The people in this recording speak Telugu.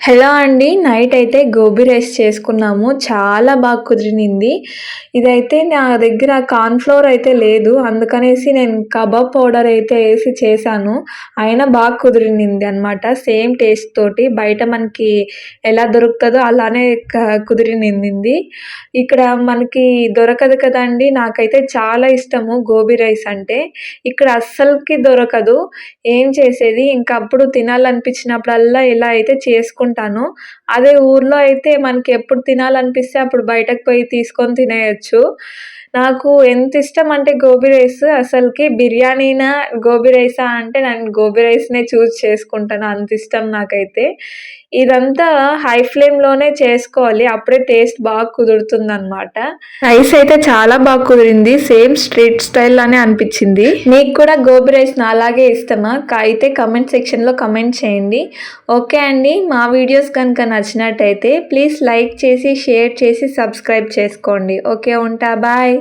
హలో అండి. నైట్ అయితే గోబీ రైస్ చేసుకున్నాము. చాలా బాగా కుదిరినింది. ఇదైతే నా దగ్గర కార్న్ ఫ్లోర్ అయితే లేదు. అందుకనేసి నేను కబాబ్ పౌడర్ అయితే ఏసి చేశాను. అయినా బాగా కుదిరినింది అనమాట. సేమ్ టేస్ట్ తోటి. బయట మనకి ఎలా దొరుకుతదో అలానే కుదిరినింది. ఇక్కడ మనకి దొరకదు కదండీ! నాకైతే చాలా ఇష్టము గోబీ రైస్ అంటే. ఇక్కడ అస్సలకి దొరకదు. ఏం చేసేది? ఇంక అప్పుడు తినాలనిపించినప్పుడల్లా ఇలా అయితే చేసుకుంటాను. అదే ఊర్లో అయితే మనకి ఎప్పుడు తినాలనిపిస్తే అప్పుడు బయటకు పోయి తీసుకొని తినేయొచ్చు. నాకు ఎంతిష్టం అంటే గోబీ రైస్ అసలకి బిర్యానీనా, గోబీ రైసా అంటే నేను గోబీ రైస్‌నే చేసుకుంటాను. అంతిష్టం నాకైతే. ఇదంతా హై ఫ్లేమ్‌లోనే చేసుకోవాలి. అప్పుడే టేస్ట్ బాగా కుదురుతుందనమాట. రైస్ అయితే చాలా బాగా కుదిరింది. సేమ్ స్ట్రీట్ స్టైల్ లానే అనిపించింది. మీకు కూడా గోబీ రైస్ నాలాగే ఇష్టమా? అయితే కామెంట్ సెక్షన్‌లో కామెంట్ చేయండి. ఓకే అండి. మా వీడియోస్ కనుక నచ్చినట్టయితే ప్లీజ్ లైక్ చేసి, షేర్ చేసి, సబ్స్క్రైబ్ చేసుకోండి. ఓకే. ఉంటా. బాయ్.